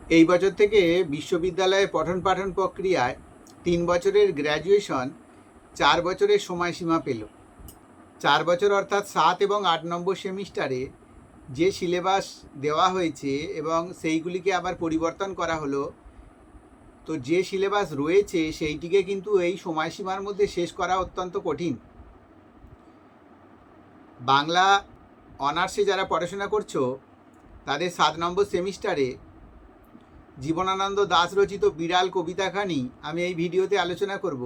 এই বছর থেকে বিশ্ববিদ্যালয়ে পঠন পাঠন প্রক্রিয়ায় 3 বছরের গ্র্যাজুয়েশন 4 বছরের সময়সীমা পেল। 4 বছর অর্থাৎ 7 এবং 8 নম্বর সেমিস্টারে যে সিলেবাস দেওয়া হয়েছে এবং সেইগুলিকে আবার পরিবর্তন করা হলো, তো যে সিলেবাস রয়েছে সেইটিকে কিন্তু এই সময়সীমার মধ্যে শেষ করা অত্যন্ত কঠিন। বাংলা অনার্সে যারা পড়াশোনা করছো তাদের 7 নম্বর সেমিস্টারে জীবনানন্দ দাশ রচিত বিড়াল কবিতাখানি আমি এই ভিডিওতে আলোচনা করব।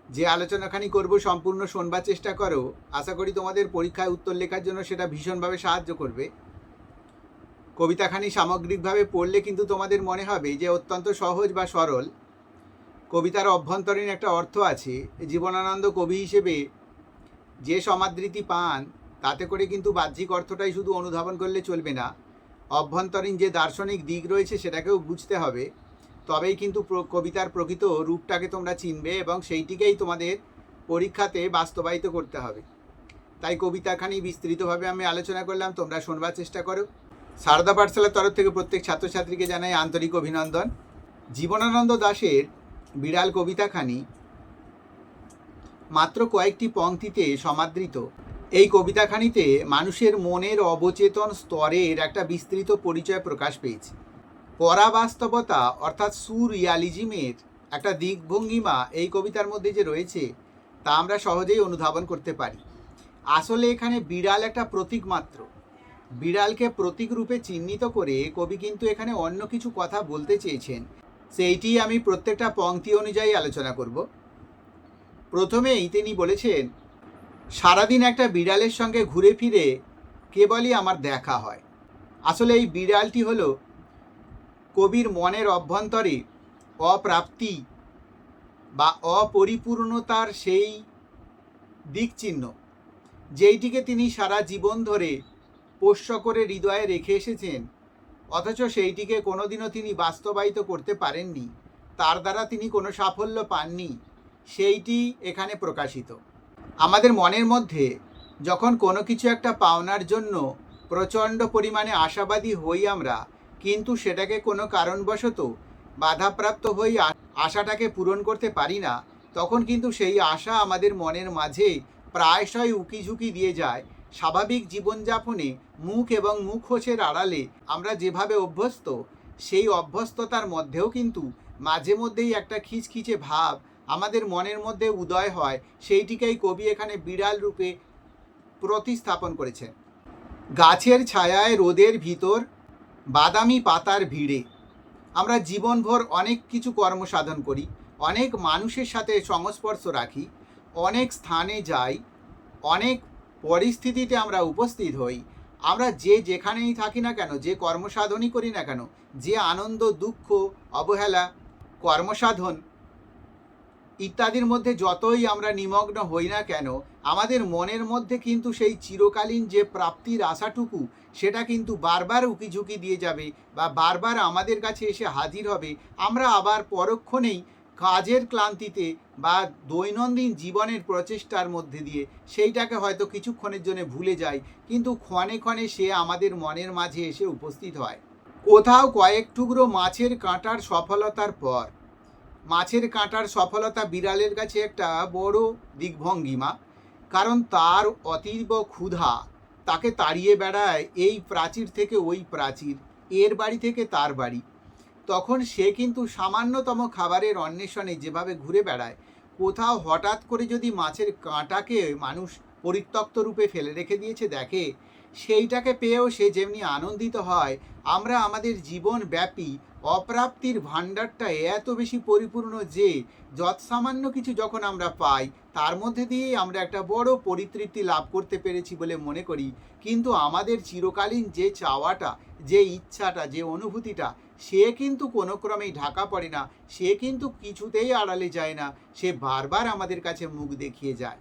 যে আলোচনাখানি করব সম্পূর্ণ শোনবার চেষ্টা করো। আশা করি তোমাদের পরীক্ষায় উত্তর লেখার জন্য সেটা ভীষণভাবে সাহায্য করবে। কবিতাখানি সামগ্রিকভাবে পড়লে কিন্তু তোমাদের মনে হবে যে অত্যন্ত সহজ বা সরল। কবিতার অভ্যন্তরীণ একটা অর্থ আছে। জীবনানন্দ কবি হিসেবে যে সমাদৃতি পান তাতে করে কিন্তু বাহ্যিক অর্থটাই শুধু অনুধাবন করলে চলবে না, অভ্যন্তরীণ যে দার্শনিক দিক রয়েছে সেটাকেও বুঝতে হবে। তবেই কিন্তু কবিতার প্রকৃত রূপটাকে তোমরা চিনবে এবং সেইটিকেই তোমাদের পরীক্ষাতে বাস্তবায়িত করতে হবে। তাই কবিতাখানি বিস্তৃতভাবে আমি আলোচনা করলাম, তোমরা শোনবার চেষ্টা করো। সারদা পাঠশালার তরফ থেকে প্রত্যেক ছাত্রছাত্রীকে জানাই আন্তরিক অভিনন্দন। জীবনানন্দ দাশের বিড়াল কবিতাখানি মাত্র কয়েকটি পংক্তিতে সমাদৃত। এই কবিতাখানিতে মানুষের মনের অবচেতন স্তরের একটা বিস্তৃত পরিচয় প্রকাশ পেয়েছে। পরাবাস্তবতা অর্থাৎ সুরিয়ালিজমের একটা দিকভঙ্গিমা এই কবিতার মধ্যে যে রয়েছে তা আমরা সহজেই অনুধাবন করতে পারি। আসলে এখানে বিড়াল একটা প্রতীক মাত্র। বিড়ালকে প্রতীক রূপে চিহ্নিত করে কবি কিন্তু এখানে অন্য কিছু কথা বলতে চেয়েছেন, সেইটি আমি প্রত্যেকটা পংক্তি অনুযায়ী আলোচনা করব। প্রথমেই তিনি বলেছেন, সারাদিন একটা বিড়ালের সঙ্গে ঘুরে ফিরে কেবলই আমার দেখা হয়। আসলে এই বিড়ালটি হলো কবির মনের অভ্যন্তরে অপ্রাপ্তি বা অপরিপূর্ণতার সেই দিকচিহ্ন, যেইটিকে তিনি সারা জীবন ধরে পোষ্য করে হৃদয়ে রেখে এসেছেন, অথচ সেইটিকে কোনোদিনও তিনি বাস্তবায়িত করতে পারেননি, তার দ্বারা তিনি কোনো সাফল্য পাননি, সেইটি এখানে প্রকাশিত। আমাদের মনের মধ্যে যখন কোনো কিছু একটা পাওনার জন্য প্রচণ্ড পরিমাণে আশাবাদী হই আমরা, কিন্তু সেটাকে কোনো কারণবশত বাধাপ্রাপ্ত হই আশাটাকে পূরণ করতে পারি না, তখন কিন্তু সেই আশা আমাদের মনের মাঝে প্রায়শই উকিঝুঁকি দিয়ে যায়। স্বাভাবিক জীবনযাপনে মুখ এবং মুখোশের আড়ালে আমরা যেভাবে অভ্যস্ত, সেই অভ্যস্ততার মধ্যেও কিন্তু মাঝে মধ্যেই একটা খিচখিচে ভাব আমাদের মনের মধ্যে উদয় হয়। সেইটিকেই কবি এখানে বিড়াল রূপে প্রতিস্থাপন করেছেন। গাছের ছায়ায় রোদের ভিতর বাদামি পাতার ভিড়ে আমরা জীবনভর অনেক কিছু কর্মসাধন করি, অনেক মানুষের সাথে সংস্পর্শ রাখি, অনেক স্থানে যাই, অনেক পরিস্থিতিতে আমরা উপস্থিত হই। আমরা যে যেখানেই থাকি না কেন, যে কর্মসাধনই করি না কেন, যে আনন্দ দুঃখ অবহেলা কর্মসাধন ইত্যাদির মধ্যে যতই আমরা নিমগ্ন হই না কেন, আমাদের মনের মধ্যে কিন্তু সেই চিরকালীন যে প্রাপ্তির আশাটুকু সেটা কিন্তু বারবার উকিঝুঁকি দিয়ে যাবে বা বারবার আমাদের কাছে এসে হাজির হবে। আমরা আবার পরক্ষণেই কাজের ক্লান্তিতে বা দৈনন্দিন জীবনের প্রচেষ্টার মধ্যে দিয়ে সেইটাকে হয়তো কিছুক্ষণের জন্য ভুলে যাই, কিন্তু ক্ষণে ক্ষণে সে আমাদের মনের মাঝে এসে উপস্থিত হয়। কোথাও কয়েক টুকরো মাছের কাঁটার সফলতার পর, মাছের কাঁটার সফলতা বিড়ালের কাছে একটা বড় দিকভঙ্গিমা, কারণ তার অতীব ক্ষুধা তাকে তাড়িয়ে বেড়ায় এই প্রাচীর থেকে ওই প্রাচীর, এর বাড়ি থেকে তার বাড়ি। তখন সে কিন্তু সামান্যতম খাবারের অন্বেষণে যেভাবে ঘুরে বেড়ায়, কোথাও হঠাৎ করে যদি মাছের কাঁটাকে মানুষ পরিত্যক্ত রূপে ফেলে রেখে দিয়েছে দেখে, সেইটাকে পেয়েও সে যেমনি আনন্দিত হয়, আমরা আমাদের জীবনব্যাপী অপ্রাপ্তির ভাণ্ডারটা এত বেশি পরিপূর্ণ যে যৎসামান্য কিছু যখন আমরা পাই তার মধ্যে দিয়েই আমরা একটা বড় পরিতৃপ্তি লাভ করতে পেরেছি বলে মনে করি। কিন্তু আমাদের চিরকালীন যে চাওয়াটা, যে ইচ্ছাটা, যে অনুভূতিটা, সে কিন্তু কোনো ক্রমেই ঢাকা পড়ে না, সে কিন্তু কিছুতেই আড়ালে যায় না, সে বারবার আমাদের কাছে মুখ দেখিয়ে যায়।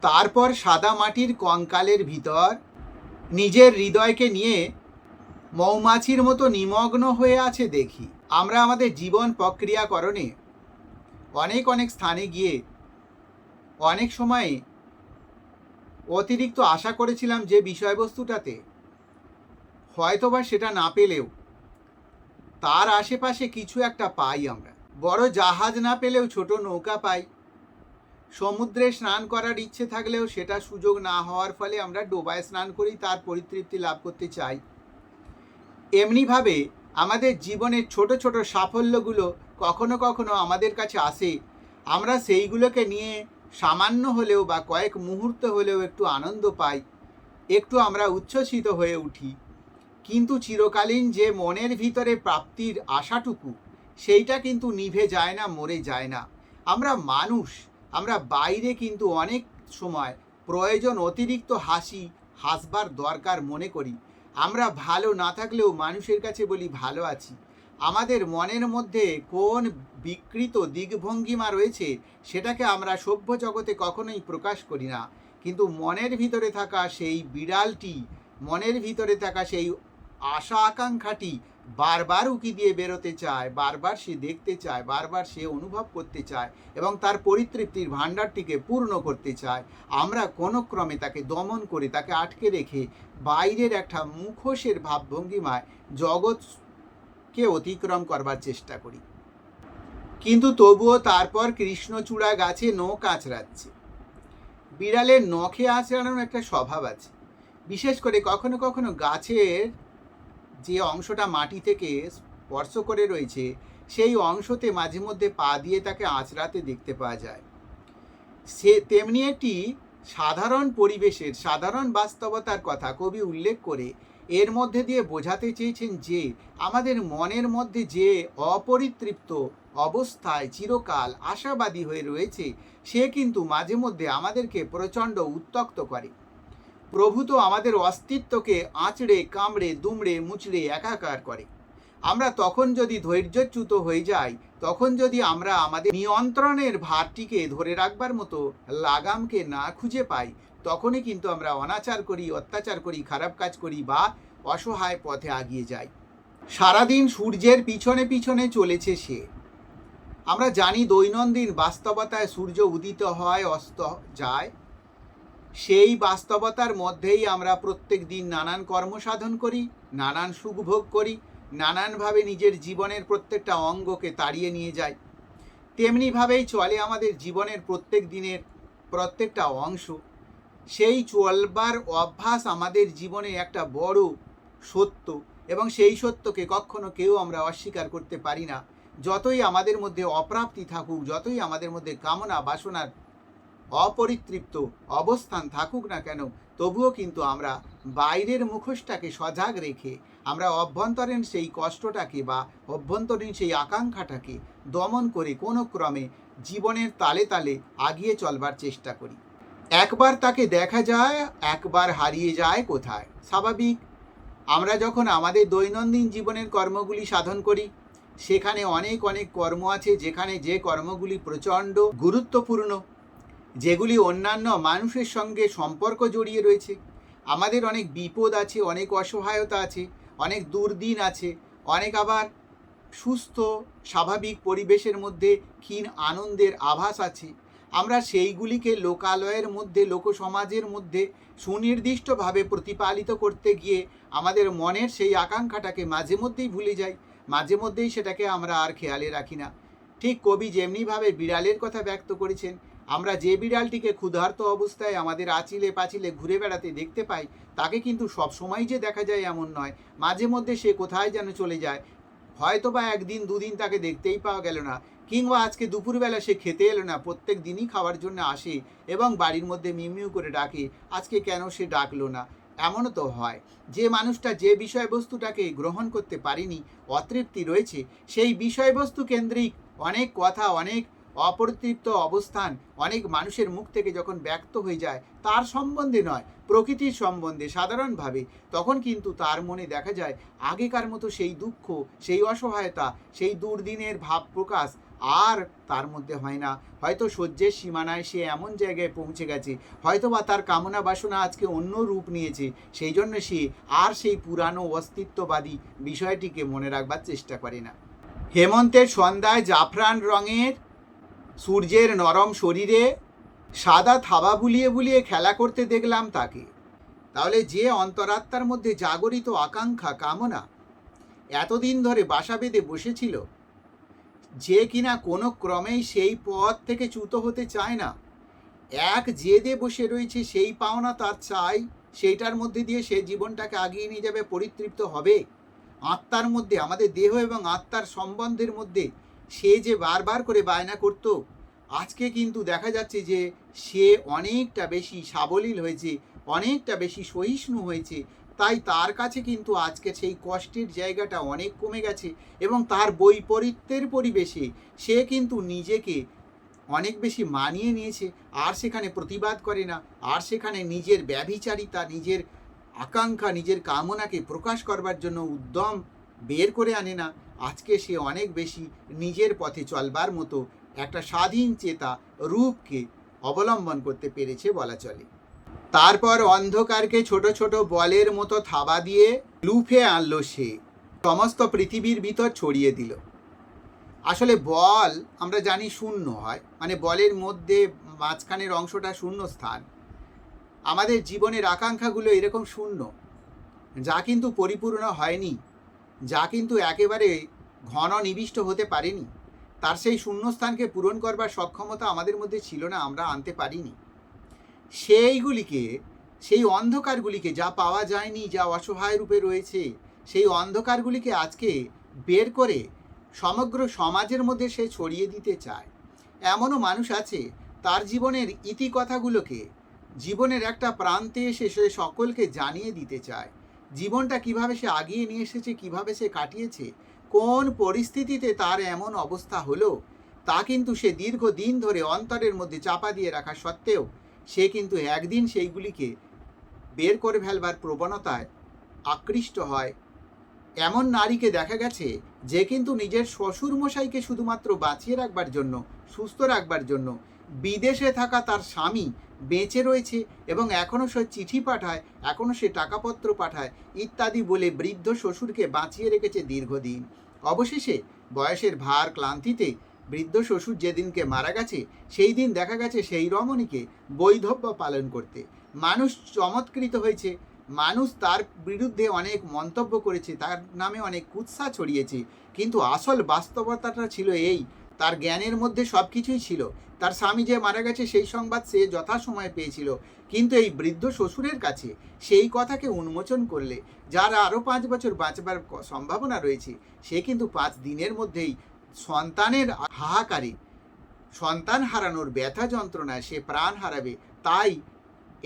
তারপর সাদা মাটির কঙ্কালের ভিতর নিজের হৃদয়কে নিয়ে মৌমাছির মতো নিমগ্ন হয়ে আছে দেখি। আমরা আমাদের জীবন প্রক্রিয়াকরণে অনেক অনেক স্থানে গিয়ে অনেক সময়ে অতিরিক্ত আশা করেছিলাম যে বিষয়বস্তুটাতে, হয়তোবা সেটা না পেলেও তার আশেপাশে কিছু একটা পাই আমরা। বড় জাহাজ না পেলেও ছোট নৌকা পাই। সমুদ্রে স্নান করার ইচ্ছে থাকলেও সেটা সুযোগ না হওয়ার ফলে আমরা ডোবায় স্নান করেই তার পরিতৃপ্তি লাভ করতে চাই। এমনিভাবে আমাদের জীবনের ছোট ছোট সাফল্যগুলো কখনো কখনো আমাদের কাছে আসে, আমরা সেইগুলোকে নিয়ে সামান্য হলেও বা কয়েক মুহূর্ত হলেও একটু আনন্দ পাই, একটু আমরা উচ্ছ্বসিত হয়ে উঠি। কিন্তু চিরকালীন যে মনের ভিতরে প্রাপ্তির আশাটুকু, সেইটা কিন্তু নিভে যায় না, মরে যায় না। আমরা মানুষ, আমরা বাইরে কিন্তু অনেক সময় প্রয়োজন অতিরিক্ত হাসবার দরকার মনে করি। আমরা ভালো না থাকলেও মানুষের কাছে বলি ভালো আছি। আমাদের মনের মধ্যে কোন বিকৃত দিকভঙ্গিমা রয়েছে সেটাকে আমরা সভ্য জগতে কখনোই প্রকাশ করি না। কিন্তু মনের ভিতরে থাকা সেই বিড়ালটি, মনের ভিতরে থাকা সেই আশা আকাঙ্ক্ষাটি বারবার উকি দিয়ে বেরোতে চায়, বারবার সে দেখতে চায়, বারবার সে অনুভব করতে চায় এবং তার পরিতৃপ্তির ভাণ্ডারটিকে পূর্ণ করতে চায়। আমরা কোনো ক্রমে তাকে দমন করে, তাকে আটকে রেখে বাইরের একটা মুখোশের ভাবভঙ্গিমায় জগৎকে অতিক্রম করবার চেষ্টা করি। কিন্তু তবুও তারপর কৃষ্ণচূড়া গাছে নখ আঁচড়াচ্ছে। বিড়ালের নখে আঁচড়ানোর একটা স্বভাব আছে। বিশেষ করে কখনো কখনো গাছের যে অংশটা মাটি থেকে স্পর্শ করে রয়েছে সেই অংশতে মাঝে মধ্যে পা দিয়ে তাকে আঁচড়াতে দেখতে পাওয়া যায়। সে তেমনি একটি সাধারণ পরিবেশের, সাধারণ বাস্তবতার কথা কবি উল্লেখ করে এর মধ্যে দিয়ে বোঝাতে চেয়েছেন যে আমাদের মনের মধ্যে যে অপরিতৃপ্ত অবস্থায় চিরকাল আশাবাদী হয়ে রয়েছে, সে কিন্তু মাঝে মধ্যে আমাদেরকে প্রচণ্ড উত্ত্যক্ত করে। প্রভু তো আমাদের অস্তিত্বকে আঁচড়ে কামড়ে দুমড়ে মুচড়ে একাকার করে। আমরা তখন যদি ধৈর্যচ্যুত হয়ে যাই, তখন যদি আমরা আমাদের নিয়ন্ত্রণের ভারটিকে ধরে রাখবার মতো লাগামকে না খুঁজে পাই, তখনই কিন্তু আমরা অনাচার করি, অত্যাচার করি, খারাপ কাজ করি বা অসহায় পথে আগিয়ে যাই। সারাদিন সূর্যের পিছনে পিছনে চলেছে সে। আমরা জানি দৈনন্দিন বাস্তবতায় সূর্য উদিত হয়, অস্ত যায়। সেই বাস্তবতার মধ্যেই আমরা প্রত্যেক দিন নানান কর্মসাধন করি, নানান সুখ ভোগ করি, নানানভাবে নিজের জীবনের প্রত্যেকটা অঙ্গকে তাড়িয়ে নিয়ে যাই। তেমনিভাবেই চলে আমাদের জীবনের প্রত্যেক দিনের প্রত্যেকটা অংশ। সেই চলবার অভ্যাস আমাদের জীবনে একটা বড় সত্য এবং সেই সত্যকে কখনো কেউ আমরা অস্বীকার করতে পারি না। যতই আমাদের মধ্যে অপ্রাপ্তি থাকুক, যতই আমাদের মধ্যে কামনা বাসনার অপরিতৃপ্ত অবস্থান থাকুক না কেন, তবুও কিন্তু আমরা বাইরের মুখোশটাকে সজাগ রেখে আমরা অভ্যন্তরীণ সেই কষ্টটাকে বা অভ্যন্তরীণ সেই আকাঙ্ক্ষাটাকে দমন করে কোনো ক্রমে জীবনের তালে তালে আগিয়ে চলবার চেষ্টা করি। একবার তাকে দেখা যায়, একবার হারিয়ে যায় কোথায়। স্বাভাবিক, আমরা যখন আমাদের দৈনন্দিন জীবনের কর্মগুলি সাধন করি, সেখানে অনেক অনেক কর্ম আছে যেখানে যে কর্মগুলি প্রচণ্ড গুরুত্বপূর্ণ, যেগুলি অন্যান্য মানুষের সঙ্গে সম্পর্ক জড়িয়ে রয়েছে। আমাদের অনেক বিপদ আছে, অনেক অসহায়তা আছে, অনেক দুর্দিন আছে, অনেক আবার সুস্থ স্বাভাবিক পরিবেশের মধ্যে ক্ষীণ আনন্দের আভাস আছে। আমরা সেইগুলিকে লোকালয়ের মধ্যে, লোকসমাজের মধ্যে সুনির্দিষ্টভাবে প্রতিপালিত করতে গিয়ে আমাদের মনের সেই আকাঙ্ক্ষাটাকে মাঝে মধ্যেই ভুলে যাই, মাঝে মধ্যেই সেটাকে আমরা আর খেয়ালে রাখি না। ঠিক কবি যেমনিভাবে বিড়ালের কথা ব্যক্ত করেছেন, আমরা যে বিড়ালটিকে ক্ষুধার্ত অবস্থায় আমাদের আঁচিলে পাঁচিলে ঘুরে বেড়াতে দেখতে পাই, তাকে কিন্তু সব সময় যে দেখা যায় এমন নয়। মাঝে মধ্যে সে কোথায় যেন চলে যায়, হয়তো বা একদিন দুদিন তাকে দেখতেই পাওয়া গেল না, কিংবা আজকে দুপুরবেলা সে খেতে এলো না, প্রত্যেক দিনই খাওয়ার জন্য আসে এবং বাড়ির মধ্যে মিউমিউ করে ডাকে, আজকে কেন সে ডাকলো না। এমনও তো হয় যে মানুষটা যে বিষয়বস্তুটাকে গ্রহণ করতে পারেনি, অতৃপ্তি রয়েছে, সেই বিষয়বস্তু কেন্দ্রিক অনেক কথা, অনেক অপরিতৃপ্ত অবস্থান অনেক মানুষের মুখ থেকে যখন ব্যক্ত হয়ে যায়, তার সম্বন্ধে নয়, প্রকৃতির সম্বন্ধে সাধারণভাবে, তখন কিন্তু তার মনে দেখা যায় আগেকার মতো সেই দুঃখ, সেই অসহায়তা, সেই দুর্দিনের ভাব প্রকাশ আর তার মধ্যে হয় না। হয়তো সহ্যের সীমানায় সে এমন জায়গায় পৌঁছে গেছে, হয়তো বা তার কামনা বাসনা আজকে অন্য রূপ নিয়েছে, সেই জন্য সে আর সেই পুরানো অস্তিত্ববাদী বিষয়টিকে মনে রাখবার চেষ্টা করে না। হেমন্তের সন্ধ্যায় জাফরান রঙের সূর্যের নরম শরীরে সাদা থাবা বুলিয়ে বুলিয়ে খেলা করতে দেখলাম তাকে। তাহলে যে অন্তরাত্মার মধ্যে জাগরিত আকাঙ্ক্ষা, কামনা, এতদিন ধরে বাসা বেঁধে বসেছিল, যে কিনা কোনো ক্রমেই সেই পথ থেকে চ্যুত হতে চায় না, এক জেদে বসে রয়েছে, সেই পাওনা তার চাই, সেইটার মধ্যে দিয়ে সে জীবনটাকে আগিয়ে নিয়ে যাবে, পরিতৃপ্ত হবে। আত্মার মধ্যে, আমাদের দেহ এবং আত্মার সম্বন্ধের মধ্যে সে যে বারবার করে বায়না করত, আজকে কিন্তু দেখা যাচ্ছে যে সে অনেকটা বেশি সাবলীল হয়েছে, অনেকটা বেশি সহিষ্ণু হয়েছে। তাই তার কাছে কিন্তু আজকে সেই কষ্টের জায়গাটা অনেক কমে গেছে এবং তার বৈপরীত্যের পরিবেশে সে কিন্তু নিজেকে অনেক বেশি মানিয়ে নিয়েছে। আর সেখানে প্রতিবাদ করে না, আর সেখানে নিজের ব্যভিচারিতা, নিজের আকাঙ্ক্ষা, নিজের কামনাকে প্রকাশ করবার জন্য উদ্যম বের করে আনে না। আজকে সে অনেক বেশি নিজের পথে চলবার মতো একটা স্বাধীন চেতা রূপকে অবলম্বন করতে পেরেছে বলা চলে। তারপর অন্ধকারকে ছোট ছোট বলের মতো থাবা দিয়ে লুফে আনলো, সে সমস্ত পৃথিবীর ভিতর ছড়িয়ে দিল। আসলে বল আমরা জানি শূন্য হয়, মানে বলের মধ্যে মাঝখানের অংশটা শূন্য স্থান। আমাদের জীবনের আকাঙ্ক্ষাগুলো এরকম শূন্য, যা কিন্তু পরিপূর্ণ হয়নি, যা কিন্তু একেবারে ঘন নিবিষ্ট হতে পারেনি। তার সেই শূন্যস্থানকে পূরণ করবার সক্ষমতা আমাদের মধ্যে ছিল না, আমরা আনতে পারিনি। সেইগুলিকে, সেই অন্ধকারগুলিকে, যা পাওয়া যায়নি, যা অসহায় রূপে রয়েছে, সেই অন্ধকারগুলিকে আজকে বের করে সমগ্র সমাজের মধ্যে সে ছড়িয়ে দিতে চায়। এমনও মানুষ আছে, তার জীবনের ইতিকথাগুলোকে জীবনের একটা প্রান্তে এসে সে সকলকে জানিয়ে দিতে চায়। জীবনটা কিভাবে সে আগিয়ে নিয়ে এসেছে, কিভাবে সে কাটিয়েছে, কোন পরিস্থিতিতে তার এমন অবস্থা হলো, তা কিন্তু সে দীর্ঘদিন ধরে অন্তরের মধ্যে চাপা দিয়ে রাখা সত্ত্বেও সে কিন্তু একদিন সেইগুলিকে বের করে ফেলবার প্রবণতায় আকৃষ্ট হয়। এমন নারীকে দেখা গেছে যে কিন্তু নিজের শ্বশুরমশাইকে শুধুমাত্র বাঁচিয়ে রাখবার জন্য, সুস্থ রাখবার জন্য বিদেশে থাকা তার স্বামী বেঁচে রয়েছে এবং এখনও সে চিঠি পাঠায়, এখনও সে টাকাপত্র পাঠায় ইত্যাদি বলে বৃদ্ধ শ্বশুরকে বাঁচিয়ে রেখেছে দীর্ঘদিন। অবশেষে বয়সের ভার ক্লান্তিতে বৃদ্ধ শ্বশুর যেদিনকে মারা গেছে, সেই দিন দেখা গেছে সেই রমণীকে বৈধব্য পালন করতে মানুষ চমৎকৃত হয়েছে। মানুষ তার বিরুদ্ধে অনেক মন্তব্য করেছে, তার নামে অনেক কুৎসা ছড়িয়েছে, কিন্তু আসল বাস্তবতাটা ছিল এই, তার জ্ঞানের মধ্যে সব কিছুই ছিল। তার স্বামী যে মারা গেছে সেই সংবাদ সে যথাসময়ে পেয়েছিল, কিন্তু এই বৃদ্ধ শ্বশুরের কাছে সেই কথাকে উন্মোচন করলে, যার আরও 5 বছর বাঁচবার সম্ভাবনা রয়েছে, সে কিন্তু 5 দিনের মধ্যেই সন্তানের হাহাকারে, সন্তান হারানোর ব্যথা যন্ত্রণায় সে প্রাণ হারাবে। তাই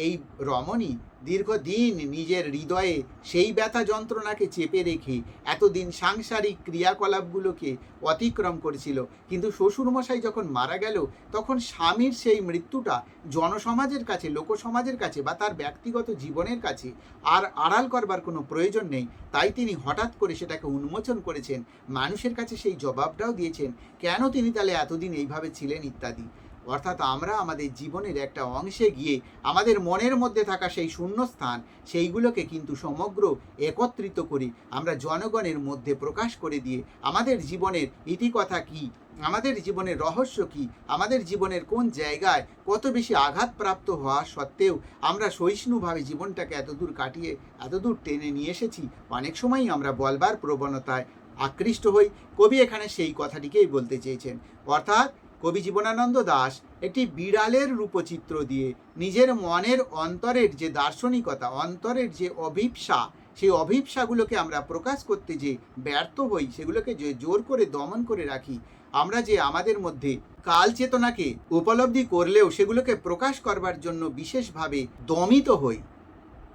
এই রমণী দীর্ঘদিন নিজের হৃদয়ে সেই ব্যথা যন্ত্রণাকে চেপে রেখে এতদিন সাংসারিক ক্রিয়াকলাপগুলোকে অতিক্রম করেছিল। কিন্তু শ্বশুরমশাই যখন মারা গেল, তখন স্বামীর সেই মৃত্যুটা জনসমাজের কাছে, লোকসমাজের কাছে বা তার ব্যক্তিগত জীবনের কাছে আর আড়াল করবার কোনো প্রয়োজন নেই। তাই তিনি হঠাৎ করে সেটাকে উন্মোচন করেছেন, মানুষের কাছে সেই জবাবটাও দিয়েছেন, কেন তিনি তাহলে এতদিন এইভাবে ছিলেন ইত্যাদি। অর্থাৎ আমরা আমাদের জীবনের একটা অংশে গিয়ে আমাদের মনের মধ্যে থাকা সেই শূন্যস্থান, সেইগুলোকে কিন্তু সমগ্র একত্রিত করি, আমরা জনগণের মধ্যে প্রকাশ করে দিয়ে আমাদের জীবনের ইতিকথা কী, আমাদের জীবনের রহস্য কী, আমাদের জীবনের কোন জায়গায় কত বেশি আঘাতপ্রাপ্ত হওয়া সত্ত্বেও আমরা সহিষ্ণুভাবে জীবনটাকে এতদূর কাটিয়ে এতদূর টেনে নিয়ে এসেছি, অনেক সময়ই আমরা বলবার প্রবণতায় আকৃষ্ট হই। কবি এখানে সেই কথাটিকেই বলতে চেয়েছেন। অর্থাৎ কবি জীবনানন্দ দাশ একটি বিড়ালের রূপচিত্র দিয়ে নিজের মনের অন্তরের যে দার্শনিকতা, অন্তরের যে অভিপ্সা, সেই অভিপ্সাগুলোকে আমরা প্রকাশ করতে যে ব্যর্থ হই, সেগুলোকে যে জোর করে দমন করে রাখি, আমরা যে আমাদের মধ্যে কাল চেতনাকে উপলব্ধি করলেও সেগুলোকে প্রকাশ করবার জন্য বিশেষভাবে দমিত হই,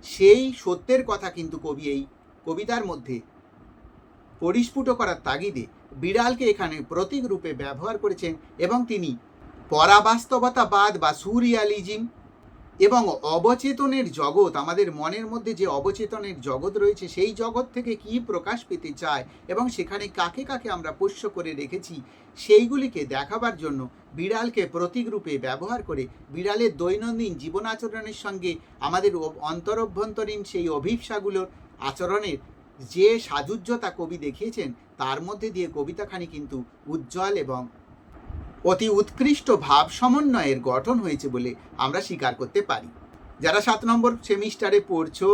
সেই সত্যের কথা কিন্তু কবি এই কবিতার মধ্যে পরিস্ফুট করার তাগিদে বিড়ালকে এখানে প্রতীক রূপে ব্যবহার করেছেন এবং তিনি পরাবাস্তবতাবাদ বা সুরিয়ালিজম এবং অবচেতনের জগৎ, আমাদের মনের মধ্যে যে অবচেতনের জগৎ রয়েছে, সেই জগৎ থেকে কি প্রকাশ পেতে চায় এবং সেখানে কাকে কাকে আমরা পোষ্য করে রেখেছি, সেইগুলিকে দেখাবার জন্য বিড়ালকে প্রতীক রূপে ব্যবহার করে বিড়ালের দৈনন্দিন জীবন আচরণের সঙ্গে আমাদের অন্তরভ্যন্তরীণ সেই অভিপ্সাগুলোর আচরণের যে সাযুজ্যতা কবি দেখিয়েছেন, তার মধ্যে দিয়ে কবিতাখানি কিন্তু উজ্জ্বল এবং অতি উৎকৃষ্ট ভাব সমন্বয়ের গঠন হয়েছে বলে আমরা স্বীকার করতে পারি। যারা 7 নম্বর সেমিস্টারে পড়ছো,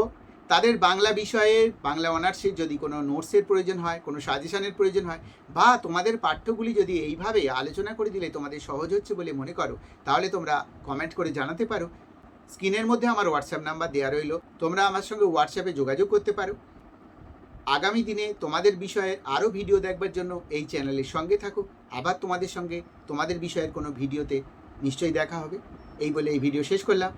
তাদের বাংলা বিষয়ের বাংলা অনার্সের যদি কোনো নোটসের প্রয়োজন হয়, কোনো সাজেশনের প্রয়োজন হয়, বা তোমাদের পাঠ্যগুলি যদি এইভাবে আলোচনা করে দিলে তোমাদের সহজ হচ্ছে বলে মনে করো, তাহলে তোমরা কমেন্ট করে জানাতে পারো। স্ক্রিনের মধ্যে আমার হোয়াটসঅ্যাপ নাম্বার দেওয়া রইল, তোমরা আমার সঙ্গে হোয়াটসঅ্যাপে যোগাযোগ করতে পারো। আগামী দিনে তোমাদের বিষয়ের আরও ভিডিও দেখবার জন্য এই চ্যানেলের সঙ্গে থাকো। আবার তোমাদের সঙ্গে তোমাদের বিষয়ের কোনো ভিডিওতে নিশ্চয়ই দেখা হবে। এই বলে এই ভিডিও শেষ করলাম।